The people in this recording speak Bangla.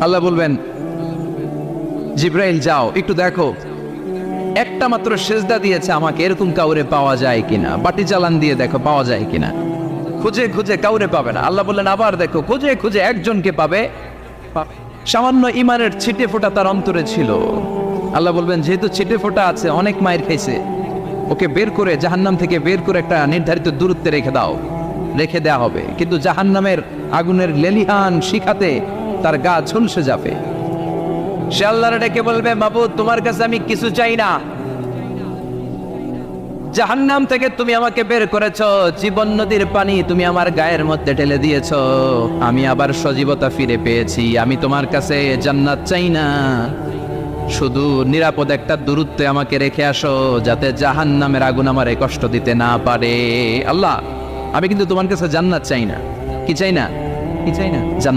আল্লাহ বলবেন, জিব্রাইল যাও একটু দেখো, একটা মাত্র সেজদা দিয়েছে আমাকে, এরকম কাউরে পাওয়া যায় কিনা। বাটি চালান দিয়ে দেখো পাওয়া যায় কিনা। খুঁজে খুঁজে কাউরে পাবে না। আল্লাহ বললেন আবার দেখো, খুঁজে খুঁজে একজনকে পাবে। সামান্য ইমানের ছিটে ফোঁটা তার অন্তরে ছিল। আল্লাহ বলবেন, যেহেতু ছিটে ফোঁটা আছে, অনেক মায়ের খাইছে, ওকে বের করে জাহান্নাম থেকে বের করে একটা নির্ধারিত দূরত্বে রেখে দাও। রেখে দেয়া হবে, কিন্তু জাহান্নামের আগুনের লেলিহান শিখাতে তার গা ঝলসে যাবে। সে আল্লাহর ডেকে বলবে, মাবুদ তোমার কাছে আমি কিছু চাই না, জাহান্নাম থেকে তুমি আমাকে বের করেছো, জীবন নদীর পানি তুমি আমার গায়ের মধ্যে ঢেলে দিয়েছো, আমি আবার সজীবতা ফিরে পেয়েছি। আমি তোমার কাছে জান্নাত চাই না, শুধু নিরাপদ একটা দূরত্বে আমাকে রেখে আসো, যাতে জাহান্নামের আগুন আমারে কষ্ট দিতে না পারে। আল্লাহ, আমি কিন্তু তোমার কাছে জান্নাত চাই না। কি চাই না? কি চাই না? জান্নাত।